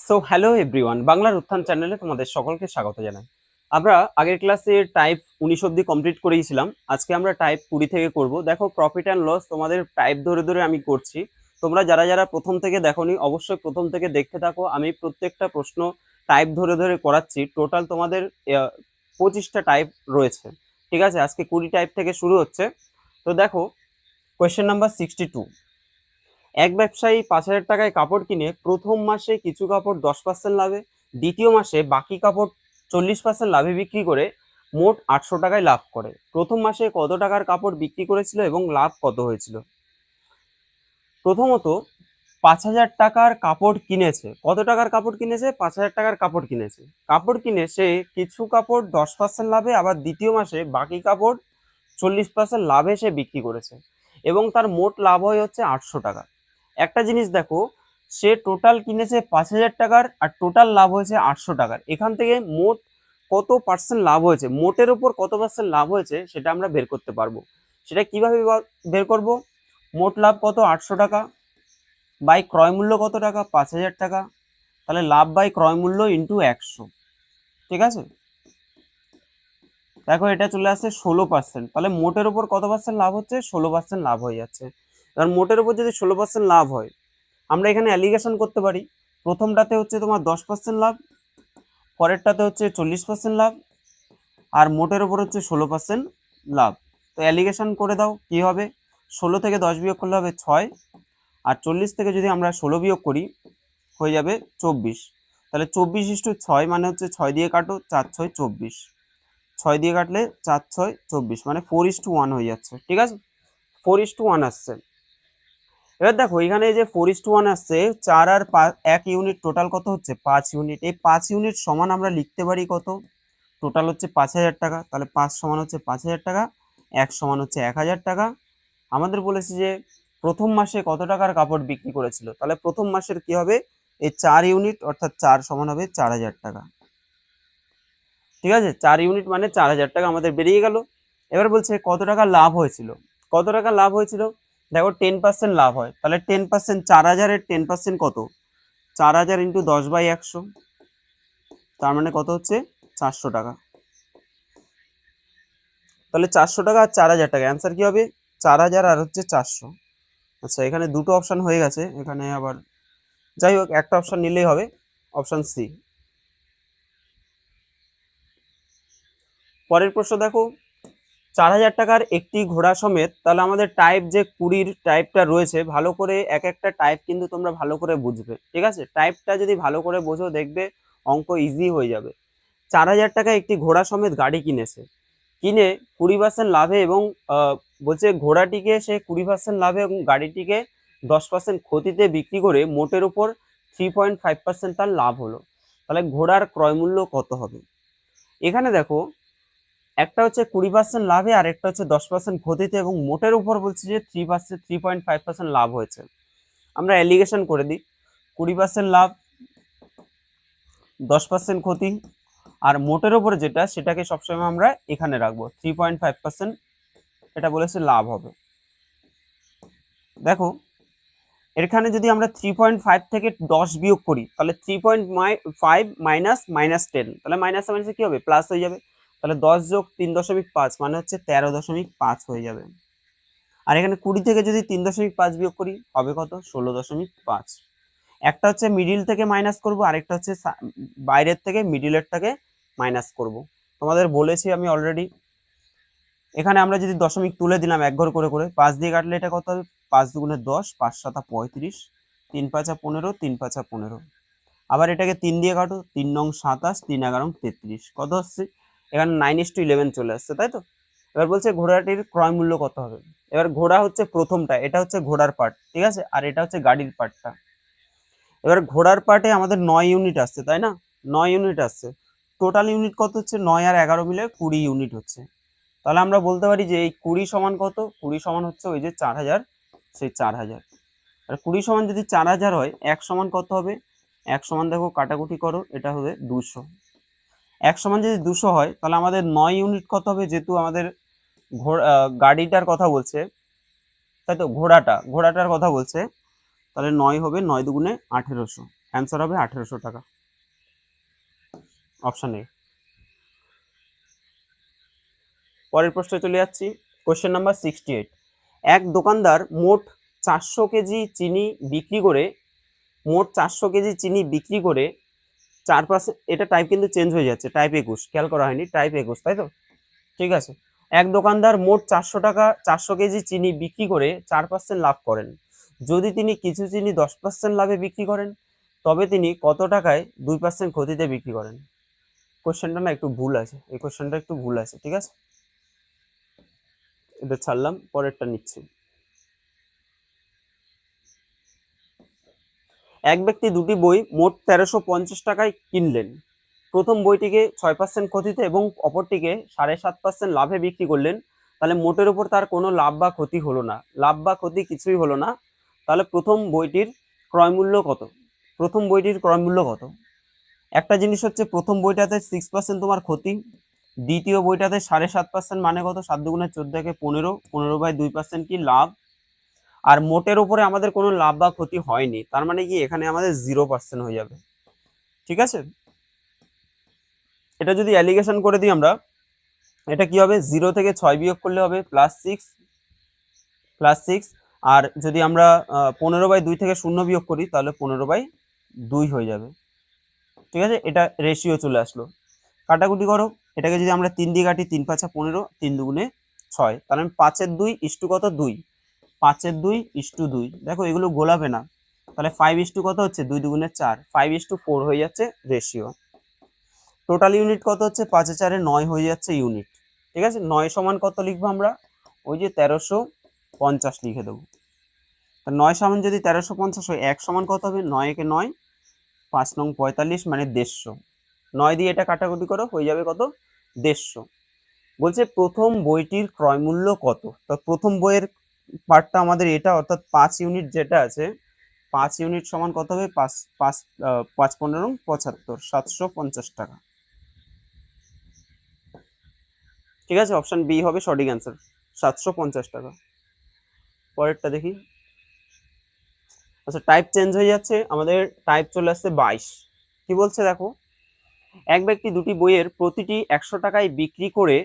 So hello everyone, বাংলার উত্থান চ্যানেলে তোমাদের সকলকে স্বাগত জানাই। আমরা আগের ক্লাসে টাইপ 19 অব্দি কমপ্লিট করেছিলাম। আজকে আমরা টাইপ 20 থেকে করব। দেখো, প্রফিট অ্যান্ড লস তোমাদের টাইপ ধরে ধরে আমি করছি। তোমরা যারা যারা প্রথম থেকে দেখোনি অবশ্যই প্রথম থেকে দেখতে থাকো। আমি প্রত্যেকটা প্রশ্ন টাইপ ধরে ধরে করাচ্ছি। টোটাল তোমাদের 25টা টাইপ রয়েছে। ঠিক আছে, আজকে 20 টাইপ থেকে শুরু হচ্ছে। তো দেখো, কোয়েশ্চেন নাম্বার 62। এক ব্যবসায়ী 5,000 টাকায় কাপড় কিনে প্রথম মাসে কিছু কাপড় 10% লাভে, দ্বিতীয় মাসে বাকি কাপড় 40% লাভে বিক্রি করে মোট 800 টাকায় লাভ করে। প্রথম মাসে কত টাকার কাপড় বিক্রি করেছিল এবং লাভ কত হয়েছিল? প্রথমত, 5,000 টাকার কাপড় কিনেছে। কত টাকার কাপড় কিনেছে? 5,000 টাকার কাপড় কিনেছে। কাপড় কিনে সে কিছু কাপড় 10% লাভে, আবার দ্বিতীয় মাসে বাকি কাপড় 40% লাভে সে বিক্রি করেছে এবং তার মোট লাভ হয় হচ্ছে 800 টাকা। একটা জিনিস দেখো, সে টোটাল কিনেছে 5,000 টাকার আর টোটাল লাভ হয়েছে 800 টাকার। এখান থেকে মোট কত পার্সেন্ট লাভ হয়েছে, মোটের উপর কত পার্সেন্ট লাভ হয়েছে সেটা আমরা বের করতে পারবো। সেটা কিভাবে বের করব? মোট লাভ কত? 800 টাকা বাই ক্রয় মূল্য কত টাকা? 5,000 টাকা। তাহলে লাভ বাই ক্রয় মূল্য ইন্টু 100। ঠিক আছে, দেখো এটা চলে আসছে 16%। তাহলে মোটের উপর কত পার্সেন্ট লাভ হচ্ছে? 16% লাভ হয়ে যাচ্ছে। এবার মোটের উপর যদি 16% লাভ হয়, আমরা এখানে অ্যালিগেশন করতে পারি। প্রথমটাতে হচ্ছে তোমার 10% লাভ, পরেরটাতে হচ্ছে 40% লাভ, আর মোটের উপর হচ্ছে 16% লাভ। তো অ্যালিগেশন করে দাও, কি হবে? 16 থেকে 10 বিয়োগ করলে হবে 6, আর 40 থেকে যদি আমরা 16 বিয়োগ করি হয়ে যাবে 24। তাহলে 24:6 মানে হচ্ছে 6 দিয়ে কাটো, 4 6 24, 6 দিয়ে কাটলে 4 6 24, মানে 4:1 হয়ে যাচ্ছে। ঠিক আছে, 4:1 আসছে। এবার দেখো এখানে যে 4:1 আসছে, 4 আর 1 ইউনিট, টোটাল কত হচ্ছে? 5 ইউনিট। এই 5 ইউনিট সমান আমরা লিখতে পারি কত? টোটাল হচ্ছে 5,000 টাকা। তাহলে 5 সমান হচ্ছে 5,000 টাকা, 1 সমান হচ্ছে 1,000 টাকা। আমাদের বলেছে যে প্রথম মাসে কত টাকার কাপড় বিক্রি করেছিল, তাহলে প্রথম মাসের কি হবে? এই 4 ইউনিট, অর্থাৎ 4 সমান হবে 4,000 টাকা। ঠিক আছে, 4 ইউনিট মানে 4,000 টাকা আমাদের বেরিয়ে গেল। এবার বলছে কত টাকা লাভ হয়েছিল। কত টাকা লাভ হয়েছিল? দেখো 10% লাভ হয়, তাহলে 10%, 4,000-এর 10% কত? 4,000 ইন্টু 10/100, তার মানে কত হচ্ছে? 400 টাকা। তাহলে 400 টাকা আর 4,000 টাকা, অ্যান্সার কি হবে? 4,000 আর হচ্ছে 400। আচ্ছা, এখানে দুটো অপশন হয়ে গেছে, এখানে আবার যাই হোক একটা অপশন নিলেই হবে, অপশন সি। পরের প্রশ্ন দেখো, 4,000 টাকার একটি ঘোড়া সমেত। তাহলে আমাদের টাইপ যে 20 টাইপটা রয়েছে, ভালো করে এক একটা টাইপ কিন্তু তোমরা ভালো করে বুঝবে। ঠিক আছে, টাইপটা যদি ভালো করে বোঝো দেখবে অঙ্ক ইজি হয়ে যাবে। 4,000 টাকা একটি ঘোড়া সমেত গাড়ি কিনেছে, কিনে 20% লাভে এবং বলছে ঘোড়াটিকে সে 20% লাভে এবং গাড়িটিকে 10% ক্ষতিতে বিক্রি করে মোটের উপর 3.5% তার লাভ হলো। তাহলে ঘোড়ার ক্রয় মূল্য কত হবে? এখানে দেখো, একটা হচ্ছে 20% লাভে আর একটা হচ্ছে 10% ক্ষতিতে এবং মোটের উপর বলছে যে 3.5% লাভ হয়েছে। আমরা অ্যালিগেশন করে দিই, 20% লাভ, 10% ক্ষতি, আর মোটের উপর যেটা সেটাকে সবসময় আমরা এখানে রাখবো 3.5%, এটা বলেছে লাভ হবে। দেখো এখানে যদি আমরা 3.5 থেকে 10 বিয়োগ করি তাহলে 3.5 মাইনাস -10, তাহলে মাইনাস মাইনাসে কি হবে? প্লাস হয়ে যাবে। তাহলে 10 যোগ 3.5 মানে হচ্ছে 13.5 হয়ে যাবে। আর এখানে 20 থেকে যদি 3.5 বিয়োগ করি হবে কত? 16.5। একটা হচ্ছে মিডিল থেকে মাইনাস করব, আরেকটা হচ্ছে বাইরের থেকে মিডিলেরটাকে মাইনাস করব। তোমাদের বলেছি আমি অলরেডি। এখানে আমরা যদি দশমিক তুলে দিলাম এক ঘর করে করে, 5 দিয়ে কাটলে এটা কত হবে? 5 দুগুণে 10, 5 7 35, 3 5 15, 3 5 15। আবার এটাকে 3 দিয়ে কাটো, 3 9 27, 3 11 33, কত হচ্ছে? এখানে 9:11 চলে আসছে, তাই তো? এবার বলছে ঘোড়াটির ক্রয় মূল্য কত হবে। এবার ঘোড়া হচ্ছে প্রথমটা, এটা হচ্ছে ঘোড়ার পার্ট, ঠিক আছে, আর এটা হচ্ছে গাড়ির পার্টটা। এবার ঘোড়ার পার্টে আমাদের 9 ইউনিট আসছে, তাই না? 9 ইউনিট আসছে। টোটাল ইউনিট কত হচ্ছে? 9 আর 11 মিলে 20 ইউনিট হচ্ছে। তাহলে আমরা বলতে পারি যে এই 20 সমান কত? 20 সমান হচ্ছে ওই যে 4,000, সেই 4,000। আর 20 সমান যদি 4,000 হয়, 1 সমান কত হবে? 1 সমান দেখো কাটাকুটি করো, এটা হবে 200। 1 সমান যদি 200 হয় তাহলে আমাদের 9 ইউনিট কত হবে? যেহেতু আমাদের গাড়িটার কথা বলছে, তাই তো, ঘোড়াটার কথা বলছে, তাহলে 9 হবে, 9 দুগুণে 1800। অ্যান্সার হবে 1800 টাকা, অপশন এ। পরের প্রশ্নে চলে যাচ্ছি, কোশ্চেন নাম্বার 68। এক দোকানদার মোট 400 কেজি চিনি বিক্রি করে 4%, এটা টাইপ কিন্তু চেঞ্জ হয়ে যাচ্ছে, টাইপ 21 খেয়াল করা হয়নি, টাইপ 21, তাই তো? ঠিক আছে। এক দোকানদার মোট 400 কেজি চিনি বিক্রি করে 4% লাভ করেন। যদি তিনি কিছু চিনি 10% লাভে বিক্রি করেন, তবে তিনি কত টাকায় 2% ক্ষতিতে বিক্রি করেন? কোশ্চেনটা না একটু ভুল আছে, এই কোশ্চেনটা একটু ভুল আছে, ঠিক আছে, এটা ছাড়লাম, পরেরটা নিচ্ছি। এক ব্যক্তি দুটি বই মোট 1350 টাকায় কিনলেন। প্রথম বইটিকে 6% ক্ষতিতে এবং অপরটিকে 7.5% লাভে বিক্রি করলেন। তাহলে মোটের উপর তার কোনো লাভ বা ক্ষতি হলো না, লাভ বা ক্ষতি কিছুই হলো না। তাহলে প্রথম বইটির ক্রয় মূল্য কত? প্রথম বইটির ক্রয় মূল্য কত? একটা জিনিস হচ্ছে, প্রথম বইটাতে 6% তোমার ক্ষতি, দ্বিতীয় বইটাতে 7.5%, মানে কত? 7 দুগুণে 14 15, 15/2% কি লাভ। আর মোটের উপরে আমাদের কোনো লাভ বা ক্ষতি হয়নি, তার মানে কি এখানে আমাদের 0% হয়ে যাবে, ঠিক আছে। এটা যদি অ্যালিগেশন করে দিই আমরা, এটা কি হবে? 0 থেকে 6 বিয়োগ করলে হবে +6, আর যদি আমরা 15/2 থেকে 0 বিয়োগ করি তাহলে 15/2 হয়ে যাবে, ঠিক আছে। এটা রেশিও চলে আসলো। কাটাকুটি করো, এটাকে যদি আমরা 3 দিয়ে কাটি, 3 × 5 = 15, 3 দুগুণে 6, তাহলে 5/2 ইস্টু কত? 2, 5/2 ইস্টু 2, দেখো এগুলো গোলাবে না, তাহলে 5 ইস্টু কত হচ্ছে? 2 দুগুণে 4, 5:4 হয়ে যাচ্ছে রেশিও। টোটাল ইউনিট কত হচ্ছে? 5 এ 4 এ 9 হয়ে যাচ্ছে ইউনিট, ঠিক আছে। 9 সমান কত লিখবো আমরা? ওই যে 1350 লিখে দেবো। 9 সমান যদি 1350 হয়, 1 সমান কত হবে? 9 একে 9, 5 নং 45, মানে 150। 9 দিয়ে এটা কাটাকুটি করো, হয়ে যাবে কত? 150। বলছে প্রথম বইটির ক্রয় মূল্য কত? তো প্রথম বইয়ের পার্টটা আমাদের এটা, অর্থাৎ 5 ইউনিট যেটা আছে, 5 ইউনিট সমান কত হবে? 5 5 5 15 75, 750 টাকা, ঠিক আছে। অপশন বি হবে সঠিক অ্যান্সার, 750 টাকা। পরেরটা দেখি। আচ্ছা, টাইপ চেঞ্জ হয়ে যাচ্ছে, আমাদের টাইপ চলে আসছে 22। কি বলছে দেখো, এক ব্যক্তি দুটি বইয়ের প্রতিটি 100 টাকায় বিক্রি করে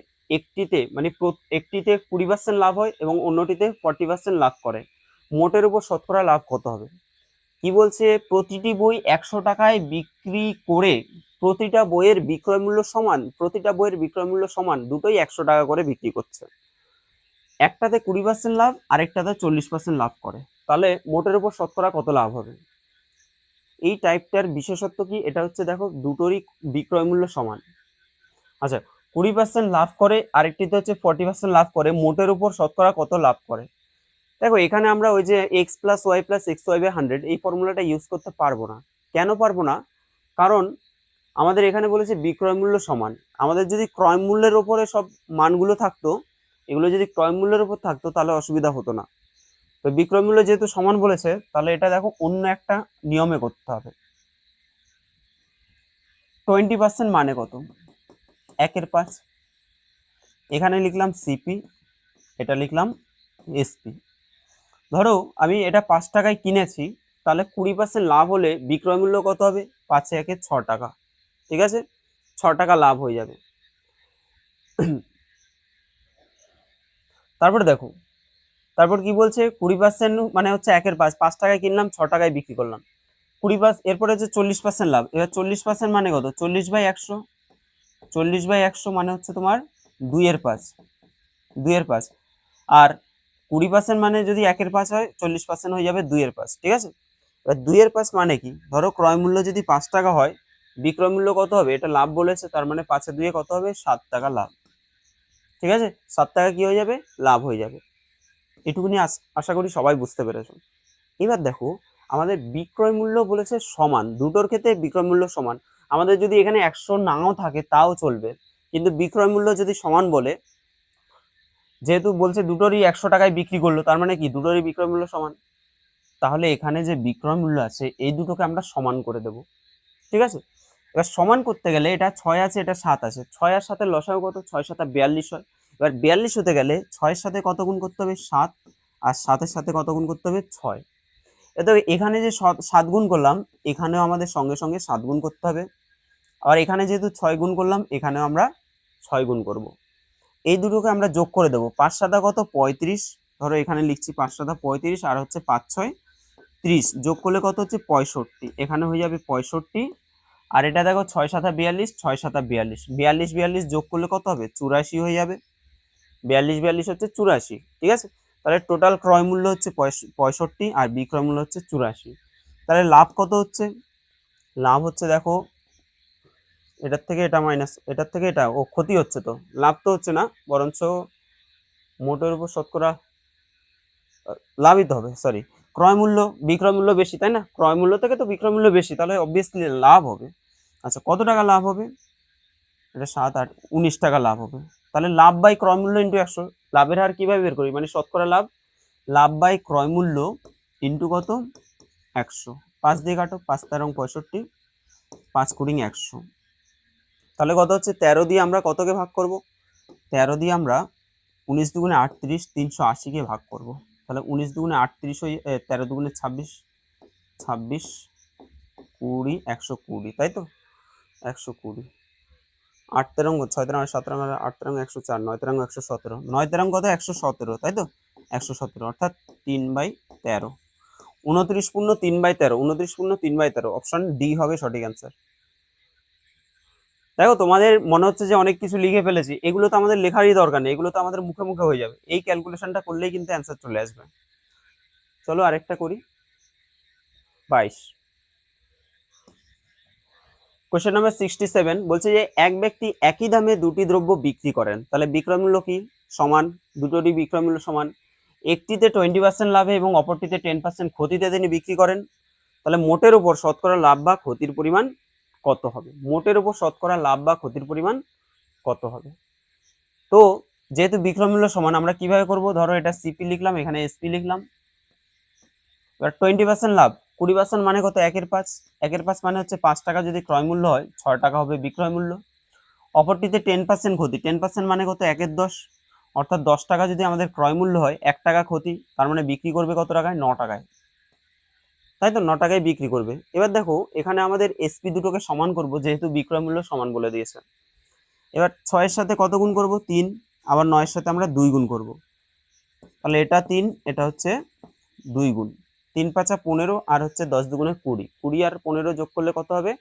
একটিতে 20% লাভ হয় এবং অন্যটিতে 40% লাভ করে। মোটের উপর শতকরা লাভ কত হবে? কি বলছে, প্রতিটি বই 100 টাকায় বিক্রি করে, প্রতিটা বইয়ের বিক্রয় মূল্য সমান, দুটোই 100 টাকা করে বিক্রি করছে। একটাতে 20% লাভ, আরেকটাতে 40% লাভ করে, তাহলে মোটের উপর শতকরা কত লাভ হবে? এই টাইপটার বিশেষত্ব কি? এটা হচ্ছে দেখো, দুটোরই বিক্রয় মূল্য সমান। আচ্ছা, 20% লাভ করে, আরেকটিতে হচ্ছে 40% লাভ করে, মোটের উপর শতকরা কত লাভ করে? দেখো এখানে আমরা ওই যে x + y + xy/100 এই ফর্মুলাটা ইউজ করতে পারবো না। কেন পারবো না? কারণ আমাদের এখানে বলেছে বিক্রয় মূল্য সমান। আমাদের যদি ক্রয় মূল্যের উপরে সব মানগুলো থাকতো, এগুলো যদি ক্রয় মূল্যের উপর থাকতো তাহলে অসুবিধা হতো না। তো বিক্রয় মূল্য যেহেতু সমান বলেছে, তাহলে এটা দেখো অন্য একটা নিয়মে করতে হবে। 20% মানে কত? 1/5। এখানে লিখলাম সিপি, এটা লিখলাম এসপি। ধরো আমি এটা 5 টাকায় কিনেছি, তাহলে 20% লাভ হলে বিক্রয় মূল্য কত হবে? 5 এ 1 6 টাকা, ঠিক আছে, 6 টাকা লাভ হয়ে যাবে। তারপর দেখো, তারপর কি বলছে, 20% মানে হচ্ছে 1/5, 5 টাকায় কিনলাম, 6 টাকায় বিক্রি করলাম। 20, এরপরে হচ্ছে 40% লাভ। এবার 40% মানে কত? 40/100, 40/100 মানে হচ্ছে তোমার 2/5, 2/5। আর 20% মানে যদি 1/5 হয়, 40% হয়ে যাবে 2/5, ঠিক আছে। এবার 2/5 মানে কি? ধরো ক্রয় মূল্য যদি 5 টাকা হয়, বিক্রয় মূল্য কত হবে? এটা লাভ বলেছে, তার মানে 5 এ 2 কত হবে? 7 টাকা লাভ, ঠিক আছে। 7 টাকা কি হয়ে যাবে? লাভ হয়ে যাবে। এটুকুনি আশা করি সবাই বুঝতে পেরেছো। এবার দেখো, আমাদের বিক্রয় মূল্য বলেছে সমান, দুটোর ক্ষেত্রে বিক্রয় মূল্য সমান। আমাদের যদি এখানে 100 নাও থাকে তাও চলবে, কিন্তু বিক্রয় মূল্য যদি সমান বলে, যেহেতু বলছে দুটোরই 100 টাকায় বিক্রি করলো, তার মানে কি দুটোরই বিক্রয় মূল্য সমান। তাহলে এখানে যে বিক্রয় মূল্য আছে, এই দুটোকে আমরা সমান করে দেব, ঠিক আছে। এবার সমান করতে গেলে, এটা 6 আছে, এটা 7 আছে, 6 আর 7 এর লসাগু কত? 6 × 7 = 42 হয়। এবার 42 হতে গেলে 6 এর সাথে কত গুণ করতে হবে? 7, আর 7 এর সাথে কত গুণ করতে হবে? 6। তো এখানে যে 7 গুণ করলাম, এখানেও আমাদের সঙ্গে সঙ্গে 7 গুণ করতে হবে। আর এখানে যেহেতু 6 গুণ করলাম, এখানেও আমরা 6 গুণ করব। এই দুটোকে আমরা যোগ করে দেবো। 5 7 কত 35, ধরো এখানে লিখছি 5 7 35, আর হচ্ছে 5 6 30, যোগ করলে কত হচ্ছে 65, এখানে হয়ে যাবে 65। আর এটা দেখো 6 7 42, 6 7 42, 42 42 যোগ করলে কত হবে 84 হয়ে যাবে। 42 42 হচ্ছে 84, ঠিক আছে। তাহলে টোটাল ক্রয় মূল্য হচ্ছে 65 আর বিক্রয় মূল্য হচ্ছে 84। তাহলে লাভ কত হচ্ছে? লাভ হচ্ছে দেখো, এটার থেকে এটা মাইনাস, এটার থেকে এটা, ও ক্ষতি হচ্ছে, তো লাভ তো হচ্ছে না, বরঞ্চ মোটের উপর শতকরা লাভই তো হবে, সরি। ক্রয় মূল্য বিক্রয় মূল্য বেশি, তাই না? ক্রয় মূল্য থেকে তো বিক্রয় মূল্য বেশি, তাহলে অবভিয়াসলি লাভ হবে। আচ্ছা, কত টাকা লাভ হবে? এটা 7 8 19 টাকা লাভ হবে। তাহলে লাভ বাই ক্রয় মূল্য ইন্টু 100। লাভের হার কিভাবে বের করি, মানে শতকরা লাভ, লাভ বাই ক্রয় মূল্য ইন্টু কত 100। 5 দিয়ে কাটো, 5 13 65, 5 কুড়ি 100। তাহলে কত হচ্ছে 13 দিয়ে আমরা কতকে ভাগ করব? 13 দিয়ে আমরা 19 দুগুণে 38, 380-কে ভাগ করব। তাহলে 19 দুগুণে 38 হয়ে 13 দুগুণে 26, 26 20 120, তাই তো 120। 8 তেরং 6 তেরং 7 তেরং 8 তেরং 104, 9 তেরং 117, 9 তেরং কত 117, তাই তো 117, অর্থাৎ 3/13। 29 পূর্ণ 3/13, 29 পূর্ণ 3/13, অপশন ডি হবে সঠিক অ্যান্সার। দেখো তোমাদের মনে হচ্ছে যে অনেক কিছু লিখে ফেলেছি, এগুলো তো আমাদের লেখারই দরকার নেই, এগুলো তো আমাদের মুখে মুখে হয়ে যাবে। এই ক্যালকুলেশনটা করলেই কিন্তু অ্যান্সার চলে আসবে। চলো আরেকটা করি। 22, কোশ্চেন নাম্বার 67 বলছে যে এক ব্যক্তি একই দামে দুটি দ্রব্য বিক্রি করেন, তাহলে বিক্রয় মূল্য কি সমান, দুটোরই বিক্রয় মূল্য সমান। একটিতে 20% লাভে এবং অপরটিতে 10% ক্ষতিতে তিনি বিক্রি করেন, তাহলে মোটের উপর শতকরা লাভ বা ক্ষতির পরিমাণ কত হবে? মোটের উপর শতকরা লাভ বা ক্ষতির পরিমাণ কত হবে? তো যেহেতু বিক্রয় মূল্য সমান, আমরা কিভাবে করব? ধরো এটা সিপি লিখলাম, এখানে এসপি লিখলাম। এবার 20% লাভ, 20% মানে কত 1/5, 1/5 মানে হচ্ছে 5 টাকা যদি ক্রয় মূল্য হয়, 6 টাকা হবে বিক্রয় মূল্য। অপরটিতে 10% ক্ষতি, 10% মানে কত 1/10, অর্থাৎ 10 টাকা যদি আমাদের ক্রয় মূল্য হয়, 1 টাকা ক্ষতি, তার মানে বিক্রি করবে কত টাকায়? 9 টাকায়, তাই তো 9 টাকায় বিক্রি করবে। এবার দেখো এখানে আমাদের এসপি দুটোকে সমান করব, যেহেতু বিক্রয় মূল্য সমান বলে দিয়েছে। এবার 6 এর সাথে কত গুণ করব? 3, আবার 9 এর সাথে আমরা 2 গুণ করব। তাহলে এটা 3, এটা হচ্ছে 2 গুণ, 3 5 15, আর হচ্ছে 10 দুগুণে 20, 20 আর 15 যোগ করলে কত হবে?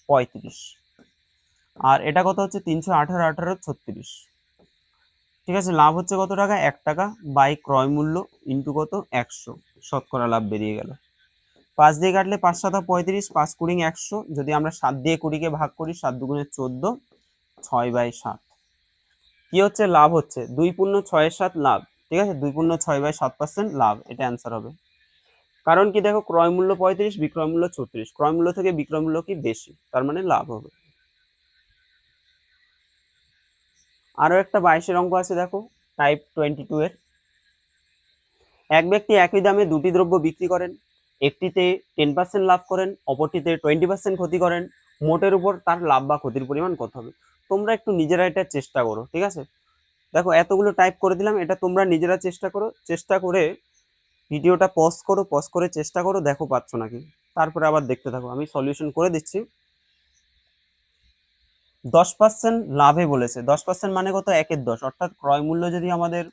35। আর এটা কত হচ্ছে? 318 18 36, ঠিক আছে। লাভ হচ্ছে কত টাকা? 1 টাকা, বাই ক্রয় মূল্য ইন্টু কত 100, শতকরা লাভ বেরিয়ে গেল। 5 দিয়ে কাটলে 5 7 35, 5 কুড়ি 100, যদি আমরা 7 দিয়ে 20-কে ভাগ করি, 7 দুগুণে 14, 6/7। কি হচ্ছে? লাভ হচ্ছে 2 পূর্ণ 6 7 লাভ, ঠিক আছে, 2 পূর্ণ 6/7% লাভ, এটা অ্যান্সার হবে। কারণ কি দেখো, ক্রয় মূল্য 35, বিক্রয় মূল্য 36, ক্রয় মূল্য থেকে বিক্রয় মূল্য কি বেশি, তার মানে লাভ হবে। আরো একটা 22-এর অঙ্ক আছে, দেখো টাইপ 22 এর। এক ব্যক্তি একই দামে দুটি দ্রব্য বিক্রি করেন, একটিতে 10% লাভ করেন, অপরটিতে 20% ক্ষতি করেন, মোটের উপর তার লাভ বা ক্ষতির পরিমাণ কত হবে? তোমরা একটু নিজেরা এটা চেষ্টা করো, ঠিক আছে। দেখো এতগুলো টাইপ করে দিলাম, এটা তোমরা নিজেরা চেষ্টা করো, চেষ্টা করে ভিডিওটা পজ করো, পজ করে চেষ্টা করো, দেখো পাচ্ছ নাকি, তারপরে আবার দেখতে থাকো, আমি সলিউশন করে দিচ্ছি। 10% লাভে বলেছে, 10% মানে কত? 1/10, অর্থাৎ ক্রয় মূল্য যদি আমাদের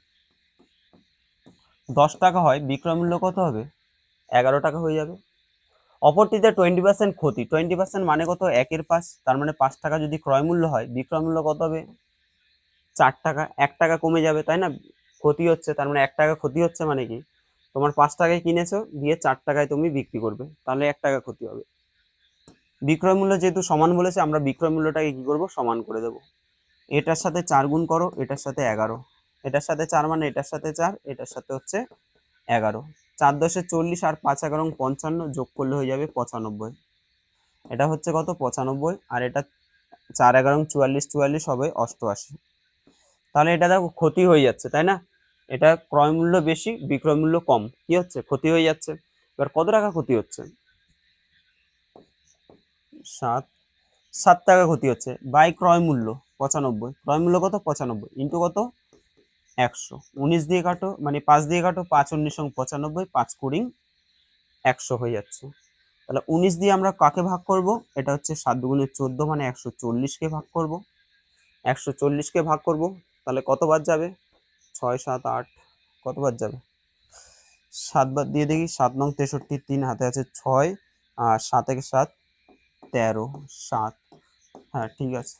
10 টাকা হয়, বিক্রয় মূল্য কত হবে? 11 টাকা হয়ে যাবে। অপরটিতে 20% ক্ষতি, 20% মানে কত? 1/5, তার মানে 5 টাকা যদি ক্রয় মূল্য হয়, বিক্রয় মূল্য কত হবে? 4 টাকা, 1 টাকা কমে যাবে, তাই না? ক্ষতি হচ্ছে, তার মানে 1 টাকা ক্ষতি হচ্ছে, মানে কি তোমার 5 টাকায় কিনেছো, দিয়ে 4 টাকায় তুমি বিক্রি করবে, তাহলে 1 টাকা ক্ষতি হবে। বিক্রয় মূল্য যেহেতু সমান বলেছে, আমরা বিক্রয় মূল্যটাকে কি করব? সমান করে দেব। এটার সাথে 4 গুণ করো, এটার সাথে 11, এটার সাথে 4 মানে এটার সাথে 4, এটার সাথে হচ্ছে 11, 4 10 40, আর 5 11 55, যোগ করলে হয়ে যাবে 95। এটা হচ্ছে কত? 95, আর এটা 4 11 44, 44 হবে 88। তাহলে এটা দেখো ক্ষতি হয়ে যাচ্ছে, তাই না? এটা ক্রয় মূল্য বেশি, বিক্রয় মূল্য কম, কি হচ্ছে? ক্ষতি হয়ে যাচ্ছে। এবার কত টাকা ক্ষতি হচ্ছে? 7 টাকা ক্ষতি হচ্ছে, বাই ক্রয় মূল্য 95, ক্রয় মূল্য কত? 95 ইন্টু কত 100, 19 দিয়ে কাটো, মানে 5 দিয়ে কাটো, 5 19 95, 5 কুড়ি 100 হয়ে যাচ্ছে। তাহলে 19 দিয়ে আমরা কাকে ভাগ করব? এটা হচ্ছে 7 দুগুণে 14 মানে 140কে ভাগ করব। 140কে ভাগ করব, তাহলে কতবার যাবে? 6 7 8, কতবার যাবে? 7 বার দিয়ে দেখি। 7 নং 63, 3 হাতে আছে 6, আর 7 একে 7 13, 7। হ্যাঁ ঠিক আছে।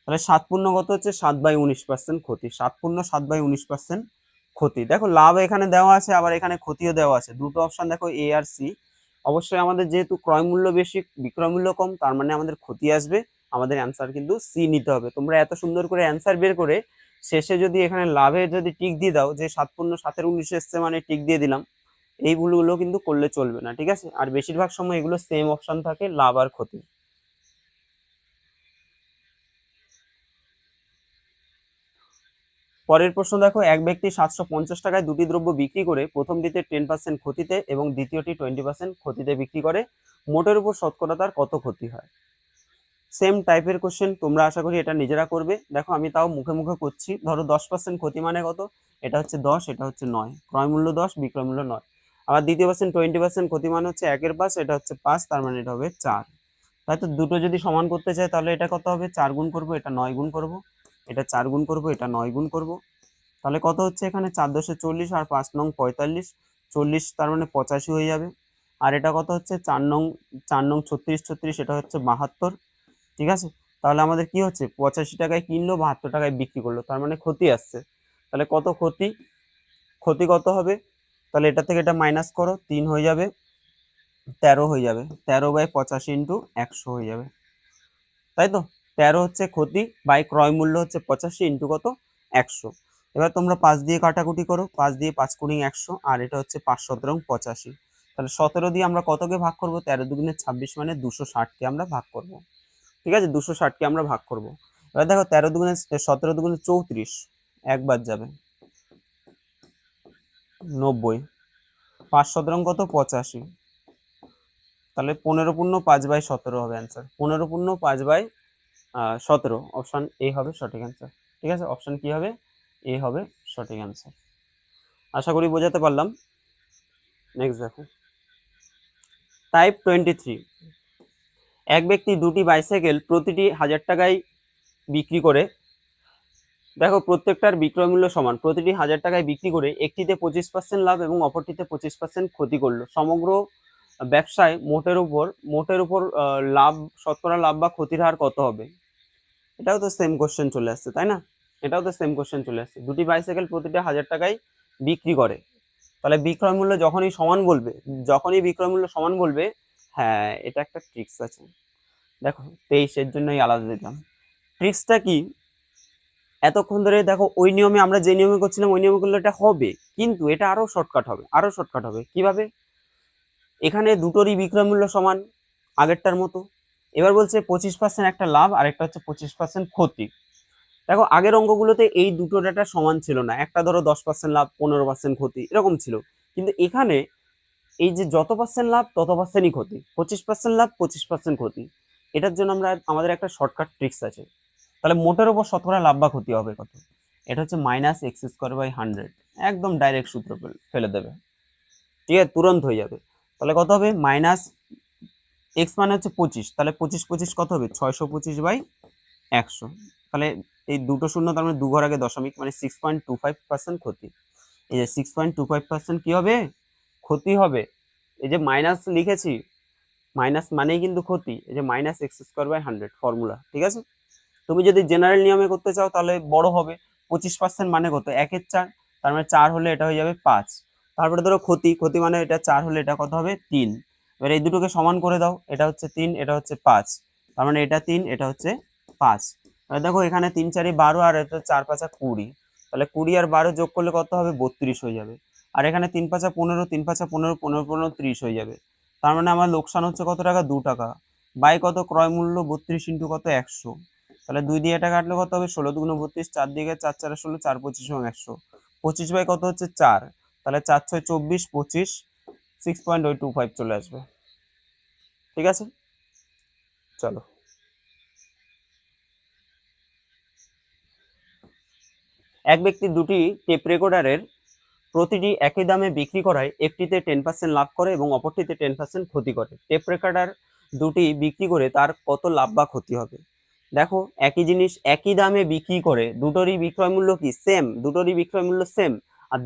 তাহলে 7 পূর্ণ কত হচ্ছে? 7/19% ক্ষতি। 7 পূর্ণ 7/19% ক্ষতি। দেখো লাভ এখানে দেওয়া আছে, আবার এখানে ক্ষতিও দেওয়া আছে। দুটো অপশন দেখো, এ আর সি। অবশ্যই আমাদের যেহেতু ক্রয় মূল্য বেশি, বিক্রয় মূল্য কম, তার মানে আমাদের ক্ষতি আসবে। আমাদের অ্যান্সার কিন্তু সি নিতে হবে। তোমরা এত সুন্দর করে অ্যান্সার বের করে শেষে যদি এখানে লাভে যদি টিক দিয়ে দাও, যে 7 পূর্ণ 7/19 এসছে মানে টিক দিয়ে দিলাম, এই ভুলগুলো কিন্তু করলে চলবে না, ঠিক আছে? আর বেশিরভাগ সময় এগুলো সেম অপশন থাকে, লাভ আর ক্ষতি। পরের প্রশ্ন দেখো, এক ব্যক্তি 750 টাকায় দুটি দ্রব্য বিক্রি করে প্রথমটিতে 10% ক্ষতিতে এবং দ্বিতীয়টি 20% ক্ষতিতে বিক্রি করে, মোটের উপর শতকরা তার কত ক্ষতি হয়? সেম টাইপের কোশ্চেন, তোমরা আশা করি এটা নিজেরা করবে। দেখো আমি তাও মুখে মুখে করছি। ধরো 10% ক্ষতি মানে কত? এটা হচ্ছে 10, এটা হচ্ছে 9। ক্রয় মূল্য 10, বিক্রয় মূল্য 9। আবার দ্বিতীয় পার্সেন্ট 20% ক্ষতি মানে হচ্ছে 1/5, এটা হচ্ছে 5, তার মানে এটা হবে 4। তাই তো দুটো যদি সমান করতে চাই তাহলে এটা কত হবে? 4 গুণ করবো, এটা 9 গুণ করবো, এটা 4 গুণ করবো, এটা 9 গুণ করবো। তাহলে কত হচ্ছে? এখানে 4 10 40 আর 5 নং 45, 40 তার মানে 85 হয়ে যাবে। আর এটা কত হচ্ছে? 4 নং 36 36, এটা হচ্ছে 72, ঠিক আছে? তাহলে আমাদের কি হচ্ছে? 85 টাকায় কিনলো, 72 টাকায় বিক্রি করলো, তার মানে ক্ষতি আসছে। তাহলে কত ক্ষতি? ক্ষতি কত হবে? তাহলে এটা থেকে এটা মাইনাস করো, 3 হয়ে যাবে, 13 হয়ে যাবে। 13/85 ইন্টু 100 হয়ে যাবে, তাই তো? 13 হচ্ছে ক্ষতি, বাই ক্রয় মূল্য হচ্ছে 85 ইন্টু কত? 100। এবার তোমরা 5 দিয়ে কাটাকুটি করো, 5 দিয়ে 5 কুড়ি 100, আর এটা হচ্ছে 5 17 85। তাহলে 17 দিয়ে আমরা কতকে ভাগ করব? 13 দুগুণে 26 মানে 260কে আমরা ভাগ করব, ঠিক আছে? 260কে আমরা ভাগ করব। এবার দেখো 13 দুগুণে 17 দুগুণে 34, একবার যাবে, 90। 5 17 কত? 85। তাহলে 15 পূর্ণ 5/17 হবে অ্যান্সার। 15 পূর্ণ 5/17, অপশন এ হবে সঠিক অ্যান্সার, ঠিক আছে? অপশন কি হবে? এ হবে সঠিক অ্যান্সার। আশা করি বোঝাতে পারলাম। নেক্সট দেখো, টাইপ 23। এক ব্যক্তি দুটি বাইসাইকেল প্রতিটি 1000 টাকায় বিক্রি করে, দেখো প্রত্যেকটার বিক্রয় মূল্য সমান, প্রতিটি 1000 টাকায় বিক্রি করে একটিতে 25% লাভ এবং অপরটিতে 25% ক্ষতি করলো। সমগ্র ব্যবসায় মোটের উপর লাভ, শতকরা লাভ বা ক্ষতির হার কত হবে? এটাও তো সেম কোশ্চেন চলে আসছে, তাই না? এটাও তো সেম কোশ্চেন চলে আসছে। দুটি বাইসাইকেল প্রতিটা 1000 টাকায় বিক্রি করে, তাহলে বিক্রয় মূল্য যখনই বিক্রয় মূল্য সমান বলবে, হ্যাঁ এটা একটা ট্রিক্স আছে। দেখো 23 এর জন্যই আলাদা দিলাম। ট্রিক্সটা কি? এতক্ষণ ধরে দেখো ওই নিয়মে, আমরা যে নিয়মে করছিলাম ওই নিয়মে করলে এটা হবে, কিন্তু এটা আরো শর্টকাট হবে, আরো শর্টকাট হবে। কিভাবে? এখানে দুটোরই বিক্রয় মূল্য সমান, আগেরটার মতো। এবার বলছে 25% একটা লাভ, আর একটা হচ্ছে 25% ক্ষতি। দেখো আগের অঙ্কগুলোতে এই দুটো ডাটা সমান ছিল না, একটা ধরো 10% লাভ 15% ক্ষতি এরকম ছিল। কিন্তু এখানে এই যে যত পার্সেন্ট লাভ তত পার্সেন্টই ক্ষতি, 25% লাভ 25% ক্ষতি। এটার জন্য আমাদের একটা শর্টকাট ট্রিক্স আছে। তাহলে মোটের উপর শতকরা লাভ বা ক্ষতি হবে কত? এটা হচ্ছে -x²/100। একদম ডাইরেক্ট সূত্র ফেলে দেবে, ঠিক আছে? তুরন্ত হয়ে যাবে। তাহলে কত হবে? মাইনাস এক্স মানে হচ্ছে 25, তাহলে 25 25 কত হবে? 625/100। তাহলে এই দুটো শূন্য, তার মানে দু ঘর আগে দশমিক, মানে 6.25% ক্ষতি। এই যে 6.25% কি হবে? ক্ষতি হবে। এই যে মাইনাস লিখেছি, মাইনাস মানেই কিন্তু ক্ষতি। এই যে -x²/100 ফর্মুলা, ঠিক আছে? তুমি যদি জেনারেল নিয়মে করতে চাও তাহলে বড় হবে। 25% মানে কত? 1/4, তার মানে 4 হলে এটা হয়ে যাবে 5। তারপরে ধরো ক্ষতি, ক্ষতি মানে এটা 4 হলে এটা কত হবে? 3। এবার এই দুটোকে সমান করে দাও, এটা হচ্ছে 3, এটা হচ্ছে 5, তার মানে এটা 3, এটা হচ্ছে 5। এবার দেখো এখানে 3 4 12, আর এটা 4 5 20, তাহলে 20 আর 12 যোগ করলে কত হবে? 32 হয়ে যাবে। আর এখানে 3 5 15, 3 5 15, 15 15 30 হয়ে যাবে। তার মানে আমার লোকসান হচ্ছে কত টাকা? 2 টাকা। বাই কত? ক্রয় মূল্য 32 ইন্টু কত? 100। তাহলে 2 দিয়ে এটা কাটলে কত হবে? 16 দুগুণ 32, 4 দিকে 4 4 16, 4 25 এবং 100। 25 বাই কত হচ্ছে? 4, তাহলে 4 6 24, 25, 6.25 চলে আসবে, ঠিক আছে? চলো, এক ব্যক্তি দুটি টেপ রেকর্ডারের প্রতিটি একই দামে বিক্রি করায় একটিতে 10% লাভ করে এবং অপরটিতে 10% ক্ষতি করে। টেপ রেকর্ডার দুটি বিক্রি করে তার কত লাভ বা ক্ষতি হবে? দেখো, একই জিনিস একই দামে বিক্রি করে দুটোরই বিক্রয় মূল্য কি সেম, দুটোরই বিক্রয় মূল্য সেম। আর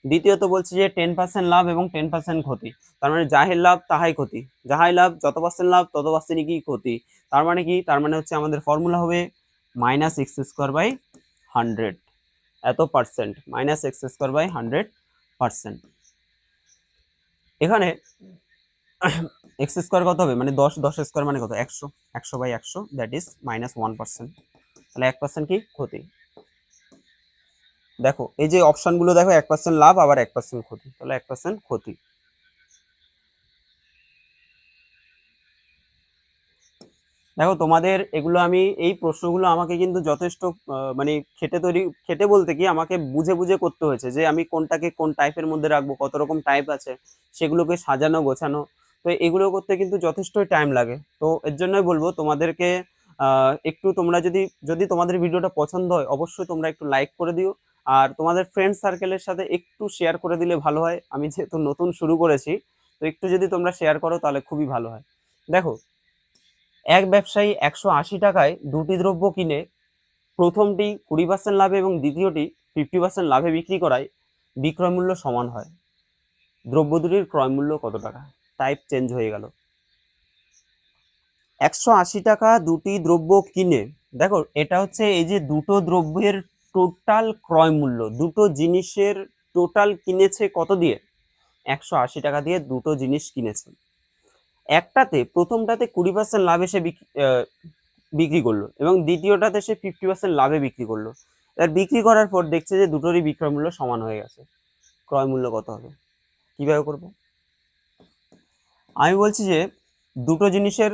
দ্বিতীয়ত বলছে যে 10% লাভ এবং 10% ক্ষতি। তার মানে যাহাই লাভ তাহাই ক্ষতি, যাহাই লাভ যত পার্সেন্ট লাভ তত পার্সেন্টই কি ক্ষতি। তার মানে কি, তার মানে হচ্ছে আমাদের ফর্মুলা হবে মাইনাস এক্স স্কোয়ার বাই 100, এত percent minus X square by 100%। এখানে এক্স স্কোয়ার কত হবে, মানে 10 স্কোয়ার মানে কত, 100, 100/100, দ্যাট ইজ -1%। তাহলে 1% কি ক্ষতি। দেখো এই যে অপশনগুলো দেখো, 1% লাভ আবার 1% ক্ষতি, তাহলে 1% ক্ষতি। দেখো তোমাদের এগুলো আমি এই প্রশ্নগুলো আমাকে কিন্তু যথেষ্ট মানে খেটে বলতে কি আমাকে বুঝে বুঝে করতে হয়েছে, যে আমি কোনটাকে কোন টাইপের মধ্যে রাখবো, কত রকম টাইপ আছে সেগুলোকে সাজানো গোছানো। তো এগুলো করতে কিন্তু যথেষ্টই টাইম লাগে। তো এর জন্যই বলবো তোমাদেরকে একটু তোমরা যদি তোমাদের ভিডিওটা পছন্দ হয় অবশ্যই তোমরা একটু লাইক করে দিও, আর তোমাদের ফ্রেন্ড সার্কেলের সাথে একটু শেয়ার করে দিলে ভালো হয়। আমি যেহেতু নতুন শুরু করেছি, তো একটু যদি তোমরা শেয়ার করো তাহলে খুবই ভালো হয়। দেখো, এক ব্যবসায়ী 180 টাকায় দুটি দ্রব্য কিনে প্রথমটি 20% লাভে এবং দ্বিতীয়টি 50% লাভে বিক্রি করায় বিক্রয় মূল্য সমান হয়। দ্রব্য দুটির ক্রয় মূল্য কত টাকা? টাইপ চেঞ্জ হয়ে গেল। 180 টাকা দুটি দ্রব্য কিনে, দেখো এটা হচ্ছে এই যে দুটো দ্রব্যের টোটাল ক্রয় মূল্য, দুটো জিনিসের টোটাল কিনেছে কত দিয়ে, 180 টাকা দিয়ে দুটো জিনিস কিনেছে। একটাতে প্রথমটাতে 20% লাভ এসে বিক্রি করলো এবং দ্বিতীয়টাতে সে 50% লাভে বিক্রি করলো। এবার বিক্রি করার পর দেখছে যে দুটোরই বিক্রয় মূল্য সমান হয়ে গেছে। ক্রয় মূল্য কত হবে? কিভাবে করব? আমি বলছি যে দুটো জিনিসের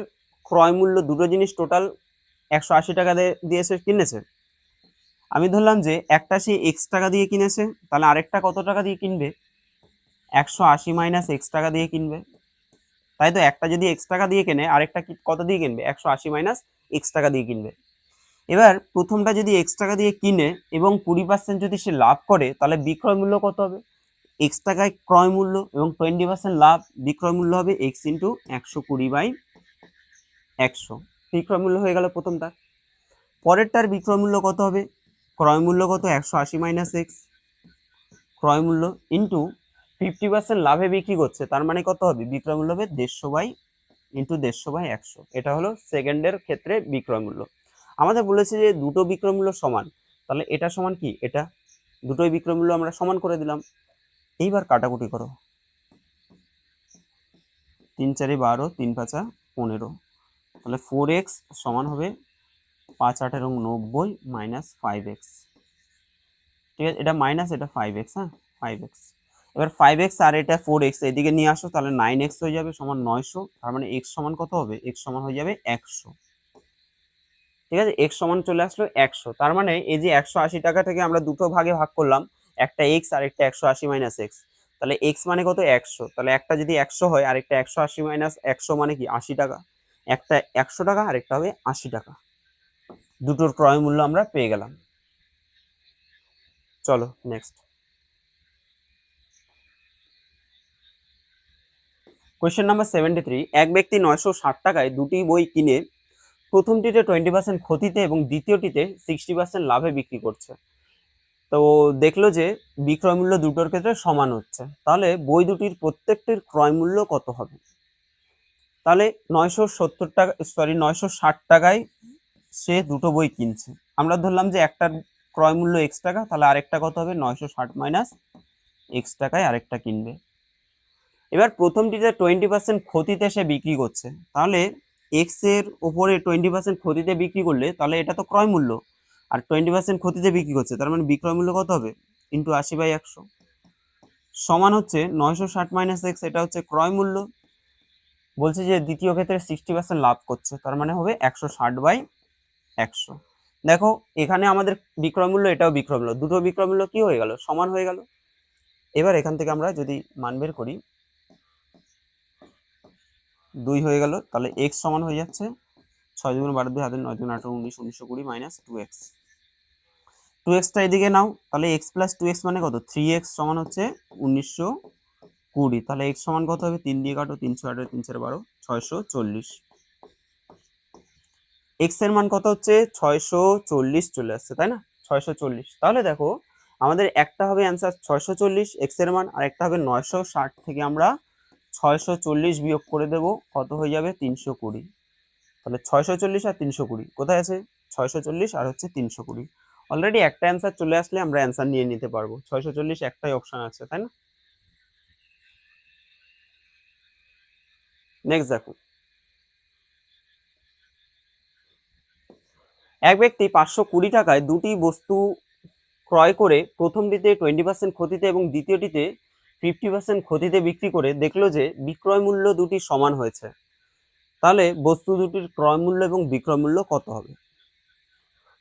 ক্রয় মূল্য, দুটো জিনিস টোটাল 180 টাকা দিয়ে সে কিনেছে। আমি ধরলাম যে একটা সে এক্স টাকা দিয়ে কিনেছে, তাহলে আরেকটা কত টাকা দিয়ে কিনবে? 180 মাইনাস এক্স টাকা দিয়ে কিনবে। তাই তো, একটা যদি এক্স টাকা দিয়ে কেনে আরেকটা কত দিয়ে কিনবে? 180 মাইনাস এক্স টাকা দিয়ে কিনবে। এবার প্রথমটা যদি এক্স টাকা দিয়ে কিনে এবং 20% যদি সে লাভ করে তাহলে বিক্রয় মূল্য কত হবে? এক্স টাকায় ক্রয় মূল্য এবং 20% লাভ, বিক্রয় মূল্য হবে এক্স ইন্টু 120/100। বিক্রয় মূল্য হয়ে গেল প্রথমটা। পরেরটার বিক্রয় মূল্য কত হবে? ক্রয় মূল্য কত? 180 মাইনাস এক্স, ক্রয় মূল্য ইন্টু 50% লাভে বিক্রি করছে, তার মানে কত হবে? বিক্রয় মূল্য হবে 150/100। এটা হলো সেকেন্ডের ক্ষেত্রে বিক্রয় মূল্য। আমাদের বলেছে যে দুটো বিক্রয় মূল্য সমান, তাহলে এটা সমান কি এটা, দুটোই বিক্রয় মূল্য আমরা সমান করে দিলাম। এইবার কাটাকুটি করো, 3 4 12, 3 5 15, তাহলে 4x সমান হবে 5 8 এবং 90 মাইনাস 5x। ঠিক আছে, এটা মাইনাস, এটা 5x, হ্যাঁ 5x। এবার 5x আর এটা 4x এদিকে নিয়ে আসো, তাহলে 9x হয়ে যাবে সমান 900। তার মানে x সমান কত হবে? x সমান হয়ে যাবে 100। ঠিক আছে, x সমান চলে আসলো 100। তার মানে এই যে 180 টাকা থেকে আমরা দুটো ভাগে ভাগ করলাম, একটা x আর একটা 180 মাইনাস x। তাহলে x মানে কত? 100। তাহলে একটা যদি 100 হয় আরেকটা 180 মাইনাস 100 মানে কি 80 টাকা। একটা 100 টাকা আরেকটা হবে 80 টাকা। দুটোর ক্রয় মূল্য আমরা পেয়ে গেলাম। চলো নেক্সট কোয়েশ্চেন নাম্বার 73। এক ব্যক্তি 960 টাকায় দুটি বই কিনে প্রথমটিতে 20% ক্ষতিতে এবং দ্বিতীয়টিতে 60% লাভে বিক্রি করছে। তো দেখলো যে বিক্রয় মূল্য দুটোর ক্ষেত্রে সমান হচ্ছে, তাহলে বই দুটির প্রত্যেকটির ক্রয় মূল্য কত হবে? তাহলে 970 টাকা, সরি 960 টাকায় সে দুটো বই কিনছে। আমরা ধরলাম যে একটার ক্রয় মূল্য এক্স টাকা, তাহলে আরেকটা কত হবে? 960 মাইনাস এক্স টাকায় আরেকটা কিনবে। এবার প্রথমটিতে 20% ক্ষতিতে সে বিক্রি করছে, তাহলে এক্স এর উপরে 20% ক্ষতিতে বিক্রি করলে তাহলে এটা তো ক্রয় মূল্য, আর 20% ক্ষতিতে বিক্রি করছে, তার মানে বিক্রয় মূল্য কত হবে? ইন্টু 80/100 সমান হচ্ছে 960 মাইনাস এক্স, এটা হচ্ছে ক্রয় মূল্য। বলছে যে দ্বিতীয় ক্ষেত্রে 60% লাভ করছে, তার মানে হবে 160/100। দেখো এখানে আমাদের বিক্রয় মূল্য, এটাও বিক্রয় মূল্য, দুটো বিক্রয় মূল্য কি হয়ে গেল? সমান হয়ে গেল। এবার এখান থেকে আমরা যদি মান বের করি, 2 হয়ে গেল, তাহলে x সমান হয়ে যাচ্ছে 6 × 12 2 হাতে 9 × 18 19 1920 মাইনাস 2x। 2x এদিকে নাও, তাহলে x প্লাস 2x মানে কত 3x সমান হচ্ছে 1920। তাহলে x সমান কত হবে 3 দিয়ে কাটো, 308 312 640। x এর মান কত হচ্ছে 640 চলে আসছে, তাই না 640। তাহলে দেখো আমাদের একটা হবে অ্যান্সার 640 x এর মান, আর একটা হবে 960 থেকে আমরা 640 বিয়োগ করে দেব, কত হয়ে যাবে 320। তাহলে 640 আর 320 কোথায় আছে, 640 আর হচ্ছে 320। অলরেডি একটা অ্যান্সার চলে আসলে আমরা অ্যান্সার নিয়ে নিতে পারবো, 640 একটাই অপশন আছে, তাই না। নেক্সট দেখো, এক ব্যক্তি 520 টাকায় দুটি বস্তু ক্রয় করে প্রথমটিতে 20% ক্ষতিতে এবং দ্বিতীয়টিতে 50% ক্ষতিতে বিক্রি করে দেখলো যে বিক্রয় মূল্য দুটি সমান হয়েছে। তাহলে বস্তু দুটির ক্রয় মূল্য এবং বিক্রয় মূল্য কত হবে।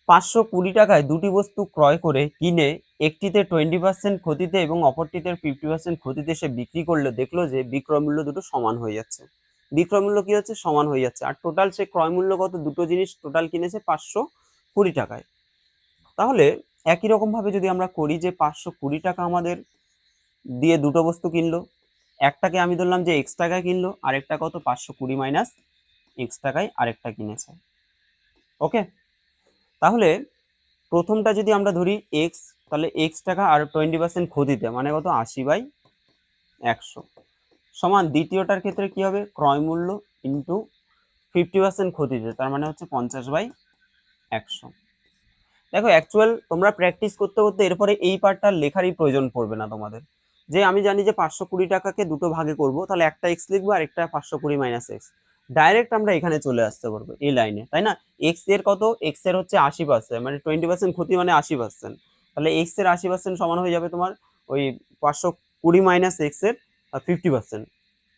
520 টাকায় দুটি বস্তু ক্রয় করে কিনে একটিতে 20% ক্ষতিতে এবং অপরটিতে 50% ক্ষতিতে সে বিক্রি করলে দেখলো যে বিক্রয় মূল্য দুটো সমান হয়ে যাচ্ছে। বিক্রয় মূল্য কি হচ্ছে, সমান হয়ে যাচ্ছে। আর টোটাল সে ক্রয় মূল্য কত, দুটো জিনিস টোটাল কিনেছে 520 টাকায়। তাহলে একই রকম ভাবে যদি আমরা করি যে 520 টাকা আমাদের দিয়ে দুটো বস্তু কিনলো, একটাকে আমি ধরলাম যে x টাকায় কিনলো, আরেকটা কত 520 মাইনাস x টাকায় আরেকটা কিনেছে। ওকে, তাহলে প্রথমটা যদি আমরা ধরি x, তাহলে x টাকা আর 20% ক্ষতিতে মানে কত 80/100 সমান দ্বিতীয়টার ক্ষেত্রে কি হবে, ক্রয় মূল্য ইন্টু 50% ক্ষতিতে, তার মানে হচ্ছে 50/100। দেখো অ্যাকচুয়াল তোমরা প্র্যাকটিস করতে করতে এরপরে এই পার্টটা লেখারই প্রয়োজন পড়বে না তোমাদের। যে আমি জানি যে 520 টাকাকে দুটো ভাগে করব, তাহলে একটা x লিখবো আর একটা 520 মাইনাস এক্স, ডাইরেক্ট আমরা এখানে চলে আসতে পারবো এই লাইনে, তাই না। x এর কত, x এর হচ্ছে 80%, মানে 20% ক্ষতি মানে 80%, তাহলে x এর 80% সমান হয়ে যাবে তোমার ওই 520 মাইনাস এক্স এর 50%।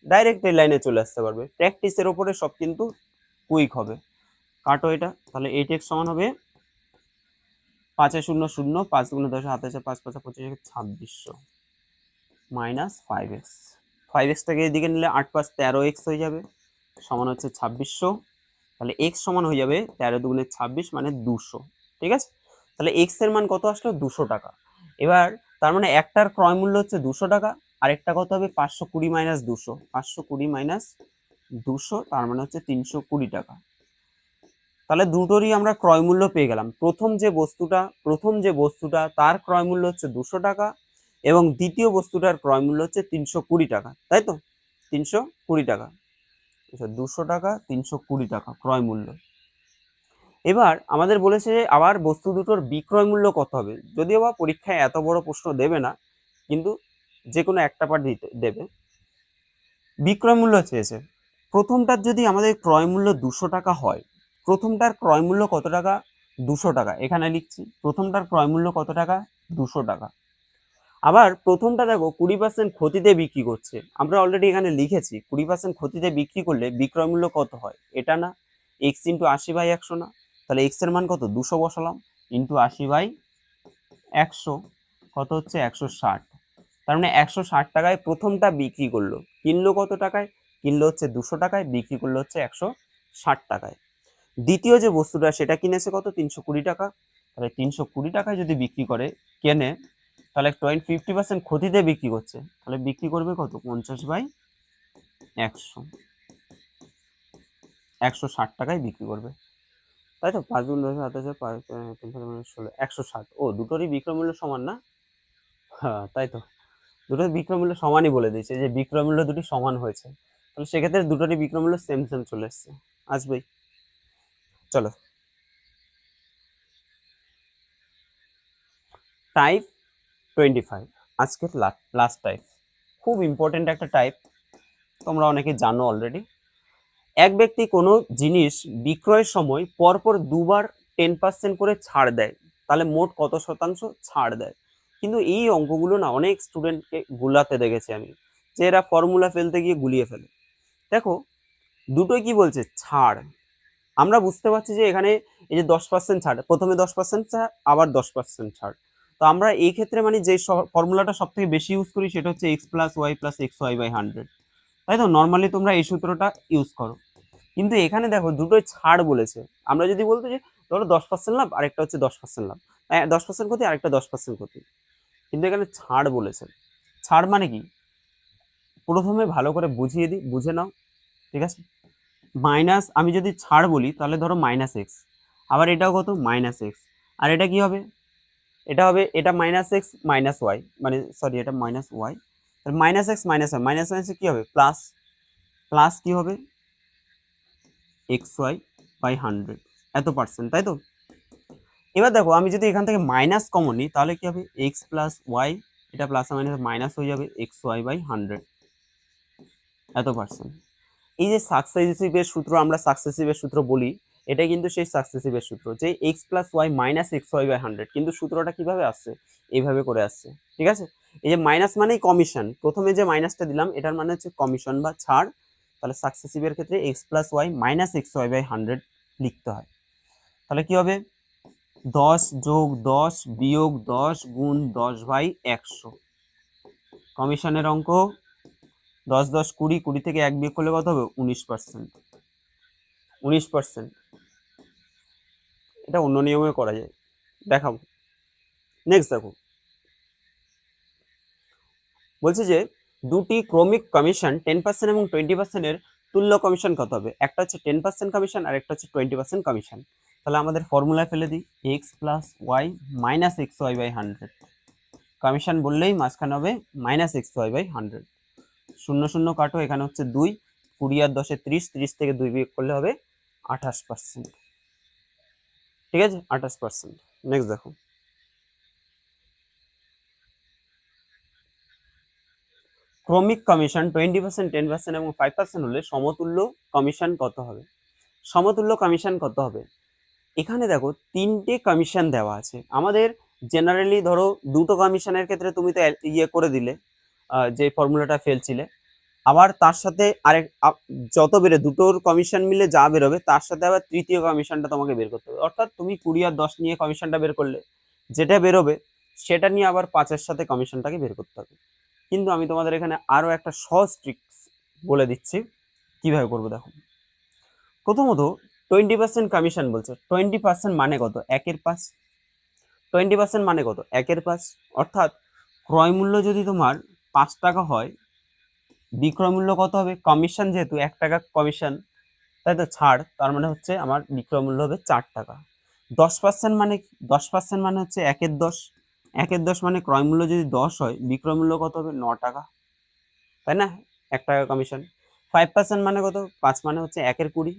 ডাইরেক্ট এই লাইনে চলে আসতে পারবে, প্র্যাকটিসের ওপরে সব কিন্তু কুইক হবে। কাটো এটা, তাহলে 8x সমান হবে 5 0 0 5 × 10 27 5 5 25 2600 মাইনাস 5x। 5x টাকে এদিকে নিলে 8 5 13x হয়ে যাবে, সমান হচ্ছে 2600। তাহলে x সমান হয়ে যাবে 13 2 26 মানে 200। ঠিক আছে, তাহলে x এর মান কত আসলো 200 টাকা। এবার তার মানে একটার ক্রয় মূল্য হচ্ছে 200 টাকা, আর একটা কত হবে 520 মাইনাস 200, 520 মাইনাস 200 তার মানে হচ্ছে 320 টাকা। তাহলে দুটোরই আমরা ক্রয় মূল্য পেয়ে গেলাম। প্রথম যে বস্তুটা তার ক্রয় মূল্য হচ্ছে 200 টাকা এবং দ্বিতীয় বস্তুটার ক্রয় মূল্য হচ্ছে 320 টাকা, তাই তো 320 টাকা, 200 টাকা 320 টাকা ক্রয় মূল্য। এবার আমাদের বলেছে যে আবার বস্তু দুটোর বিক্রয় মূল্য কত হবে। যদিও বা পরীক্ষায় এত বড় প্রশ্ন দেবে না, কিন্তু যে কোনো একটা পার্ট দেবে। বিক্রয় মূল্য চেয়েছে, প্রথমটার যদি আমাদের ক্রয় মূল্য 200 টাকা হয়, প্রথমটার ক্রয় মূল্য কত টাকা 200 টাকা, এখানে লিখছি প্রথমটার ক্রয় মূল্য কত টাকা 200 টাকা। আবার প্রথমটা দেখো 20% ক্ষতিতে বিক্রি করছে, আমরা অলরেডি এখানে লিখেছি 20% ক্ষতিতে বিক্রি করলে বিক্রয় মূল্য কত হয়, এটা না x × 80/100 না, তাহলে x এর মান কত 200 বসালাম ইন্টু 80/100 কত হচ্ছে 160। তার মানে 160 টাকায় প্রথমটা বিক্রি করলো, কিনলো কত টাকায়, কিনলো হচ্ছে 200 টাকায়, বিক্রি করলো হচ্ছে 160 টাকায়। দ্বিতীয় যে বস্তুটা সেটা কিনেছে কত 320 টাকা, তাহলে 320 টাকায় যদি বিক্রি করে কেনে, তাহলে 50% ক্ষতিতে বিক্রি করছে, তাহলে বিক্রি করবে কত 50/100, 160 টাকায় বিক্রি করবে, তাই তো 5 × 10 16 160। ও দুটোরই বিক্রয় মূল্য সমান না, হ্যাঁ তাই তো, দুটোর বিক্রয় মূল্য সমানই বলে দিয়েছে যে বিক্রয় মূল্য দুটি সমান হয়েছে, তাহলে সেক্ষেত্রে দুটোরই বিক্রয় মূল্য সেম সেম চলে এসছে, আসবেই। চলো টাইপ 25, আজকের লাস্ট টাইপ, খুব ইম্পর্টেন্ট একটা টাইপ, তোমরা অনেকে জানো অলরেডি। এক ব্যক্তি কোনো জিনিস বিক্রয়ের সময় পরপর দুবার 10% করে ছাড় দেয়, তাহলে মোট কত শতাংশ ছাড় দেয়। কিন্তু এই অঙ্কগুলো না অনেক স্টুডেন্টকে গুলাতে দেখেছি আমি, যে এরা ফর্মুলা ফেলতে গিয়ে গুলিয়ে ফেলে। দেখো দুটোই কি বলছে, ছাড়। আমরা বুঝতে পারছি যে এখানে এই যে 10% ছাড়, প্রথমে 10% ছাড় আবার 10% ছাড়। তো আমরা এই ক্ষেত্রে মানে যে ফর্মুলাটা সব থেকে বেশি ইউজ করি সেটা হচ্ছে x + y + xy/100, তাই তো নর্মালি তোমরা এই সূত্রটা ইউজ করো। কিন্তু এখানে দেখো দুটোই ছাড় বলেছে, আমরা যদি বলতো যে ধরো 10% লাভ, আরেকটা হচ্ছে 10% লাভ, 10% ক্ষতি, আরেকটা 10% ক্ষতি। কিন্তু এখানে ছাড় বলেছে। ছাড় মানে কি, প্রথমে ভালো করে বুঝিয়ে দিই, বুঝে নাও। ঠিক আছে, মাইনাস, আমি যদি ছাড় বলি তাহলে ধরো মাইনাস এক্স, আবার এটাও কত মাইনাস এক্স, আর এটা কি হবে, এটা হবে, এটা মাইনাস এক্স মাইনাস ওয়াই, মানে সরি এটা minus Y, minus X minus Y, minus মাইনাসে কি হবে প্লাস, প্লাস কি হবে এক্স ওয়াই বাই 100 এত পার্সেন্ট, তাই তো। এবার দেখো আমি যদি এখান থেকে মাইনাস কমন নিই তাহলে কি হবে এক্স প্লাস ওয়াই, এটা প্লাস মাইনাস মাইনাস হয়ে যাবে এক্স ওয়াই বাই 100 এত পার্সেন্ট। এই যে সাকসেসিভের সূত্র, আমরা সাকসেসিভের সূত্র বলি, এটা কিন্তু সেই সাকসেসিভের সূত্র, যে X plus Y minus X Y by 100, কিন্তু সূত্রটা কিভাবে আসছে, এইভাবে করে আসছে। ঠিক আছে, এই যে মাইনাস মানেই কমিশন, প্রথমে যে মাইনাসটা দিলাম এটার মানে হচ্ছে কমিশন বা ছাড়, তাহলে সাকসেসিভের ক্ষেত্রে X plus Y minus X Y by 100 লিখতে হয়। তাহলে কি হবে 10 যোগ 10 বিয়োগ 10 গুণ 10 বাই 100, কমিশনের অঙ্ক 10 10 20, 20 থেকে 1 বিয়োগ করলে কত হবে 19%, 19%। এটা অন্য নিয়মে করা যায়, দেখাবো। নেক্সট দেখো, বলছে যে দুটি ক্রমিক কমিশন 10% এবং 20% এর তুল্য কমিশন কত হবে, একটা হচ্ছে 10% কমিশন আর একটা হচ্ছে 20% কমিশন। তাহলে আমাদের ফর্মুলায় ফেলে দিই, X plus Y minus X Y by 100, commission বললেই মাঝখানে হবে মাইনাস এক্স ওয়াই বাই 100, শূন্য শূন্য কাটো, এখানে হচ্ছে 2, 20 আর 10 30, 30 থেকে 2 বিয়োগ করলে হবে 28%। ঠিক আছে, 28%। নেক্সট দেখো, ক্রমিক কমিশন 20%, 10% এবং 5% হলে সমতুল্য কমিশন কত হবে, সমতুল্য কমিশন কত হবে। এখানে দেখো তিনটে কমিশন দেওয়া আছে আমাদের, জেনারেলি ধরো দুটো কমিশনের ক্ষেত্রে তুমি তো ইয়ে করে দিলে, যে ফর্মুলাটা ফেলছিলে, আবার তার সাথে আরেক যত বেরো দুটোর কমিশন মিলে যা বেরোবে তার সাথে আবার তৃতীয় কমিশনটা তোমাকে বের করতে হবে, অর্থাৎ তুমি 20 আর 10 নিয়ে কমিশনটা বের করলে, যেটা বেরোবে সেটা নিয়ে আবার 5-এর সাথে কমিশনটাকে বের করতে হবে। কিন্তু আমি তোমাদের এখানে আরো একটা সহজ ট্রিক্স বলে দিচ্ছি কিভাবে করবো, দেখো। প্রথমত 20% কমিশন বলছে, 20% মানে কত 1/5, 20% মানে কত 1/5, অর্থাৎ ক্রয় মূল্য যদি তোমার 5 টাকা হয়, বিক্রয় মূল্য কত হবে, কমিশন যেহেতু 1 টাকা কমিশন, তাই তো ছাড়, তার মানে হচ্ছে আমার বিক্রয় মূল্য হবে 4 টাকা। 10% মানে 10% মানে হচ্ছে 1/10, 1/10 মানে ক্রয় মূল্য যদি 10 হয়, বিক্রয় মূল্য কত হবে 9 টাকা, তাই না, 1 টাকা কমিশন। 5% মানে কত, 5 মানে হচ্ছে 1/20,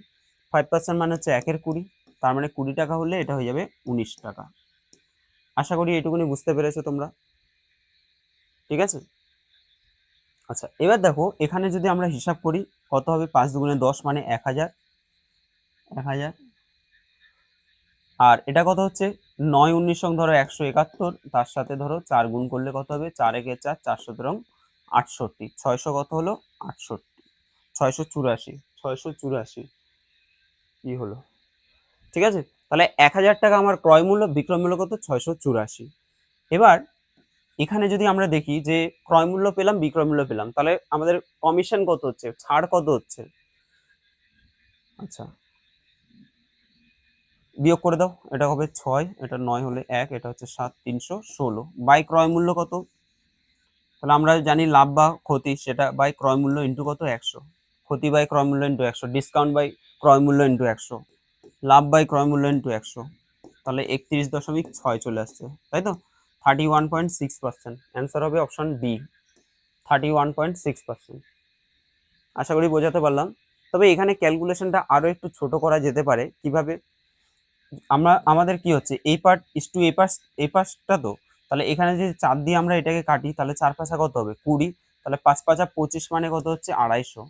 5% মানে হচ্ছে 1/20, তার মানে 20 টাকা হলে এটা হয়ে যাবে 19 টাকা। আশা করি এটুকুনি বুঝতে পেরেছো তোমরা। ঠিক আছে, আচ্ছা এবার দেখো এখানে যদি আমরা হিসাব করি কত হবে, 5 দুগুণে 10 মানে 1000, 1000, আর এটা কত হচ্ছে 9 19 ধরো 171, তার সাথে ধরো 4 গুণ করলে কত হবে, 4 একে 4, 4 17 68, 600 কত হলো 68, 684, 684 কি হলো। ঠিক আছে, তাহলে 1000 টাকা আমার ক্রয় মূল্য, বিক্রয় মূল্য কত 684। এবার এখানে যদি আমরা দেখি যে ক্রয় মূল্য পেলাম, বিক্রয় মূল্য পেলাম, তাহলে আমাদের কমিশন কত হচ্ছে, ছাড় কত হচ্ছে, আচ্ছা বিয়োগ করে দাও, এটা হবে 6, এটা 9 হলে 1, এটা হচ্ছে 7, 316 বাই ক্রয় মূল্য কত, তাহলে আমরা জানি লাভ বা ক্ষতি, সেটা বাই ক্রয় মূল্য ইন্টু কত 100, ক্ষতি বাই ক্রয় মূল্য ইন্টু 100, ডিসকাউন্ট বাই ক্রয় মূল্য ইন্টু 100, লাভ বাই ক্রয় মূল্য ইন্টু 100, তাহলে 31.6 চলে আসছে, তাই তো 31.6%। অ্যান্সার হবে অপশন ডি, 31.6%। আশা করি বোঝাতে পারলাম। তবে এখানে ক্যালকুলেশনটা আরো একটু ছোট করা যেতে পারে, কিভাবে, আমাদের কি হচ্ছে এই পার্ট ইস টু এই পার্টটা, তো তাহলে এখানে যদি 4 দিয়ে আমরা এটাকে কাটি তাহলে 4 পাঁচা কত হবে 20, তাহলে 5 পাঁচা 25 মানে কত হচ্ছে 250,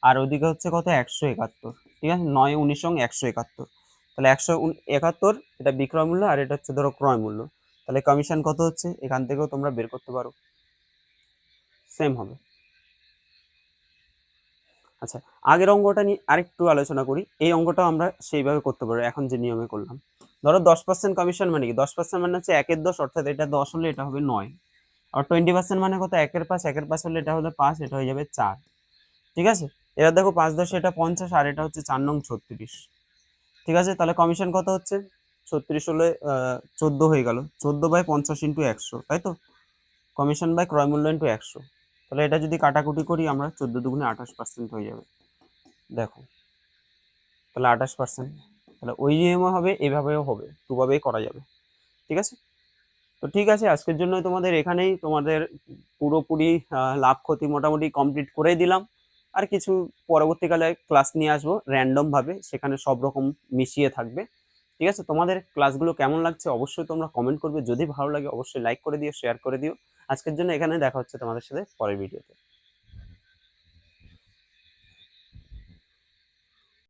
আর ওদিকে হচ্ছে কত 171। ঠিক আছে, 9 19 171, তাহলে 171 এটা বিক্রয় মূল্য, আর এটা হচ্ছে ধরো ক্রয় মূল্য, তাহলে কমিশন কত হচ্ছে এখান থেকেও তোমরা বের করতে পারো, সেম হবে। আচ্ছা, আগের অঙ্কটা নিয়ে আরেকটু আলোচনা করি, এই অঙ্কটাও আমরা সেইভাবে করতে পারবো এখন যে নিয়মে করলাম। ধরো 10% কমিশন মানে কি, 10% মানে হচ্ছে 1/10, অর্থাৎ এটা 10 হলে এটা হবে 9, আর 20% মানে কত 1/5, 1/5 হলে এটা হলো 5, এটা হয়ে যাবে 4। ঠিক আছে, এবার দেখো 5 10 এটা 50, আর এটা হচ্ছে 4 নং 36। ঠিক আছে, তাহলে কমিশন কত হচ্ছে 36 হলে 14 হয়ে গেল, 14/50 ইন্টু 100, তাই তো? কমিশন বাই ক্রয় মূল্য ইন্টু 100। তাহলে এটা যদি কাটাকুটি করি আমরা, 14 দুগুণে 28% হয়ে যাবে। দেখো, তাহলে 28%। তাহলে ওই নিয়মও হবে, এভাবেও হবে, দুভাবেই করা যাবে। ঠিক আছে? তো ঠিক আছে, আজকের জন্য তোমাদের এখানেই তোমাদের পুরোপুরি লাভ ক্ষতি মোটামুটি কমপ্লিট করে দিলাম। আর কিছু পরবর্তীকালে ক্লাস নিয়ে আসবো র্যান্ডম ভাবে, সেখানে সব রকম মিশিয়ে থাকবে। ঠিক আছে? তোমাদের ক্লাসগুলো কেমন লাগছে অবশ্যই তোমরা কমেন্ট করবে, যদি ভালো লাগে অবশ্যই লাইক করে দিও, শেয়ার করে দিও। আজকের জন্য এখানে দেখা হচ্ছে তোমাদের সাথে পরের ভিডিওতে।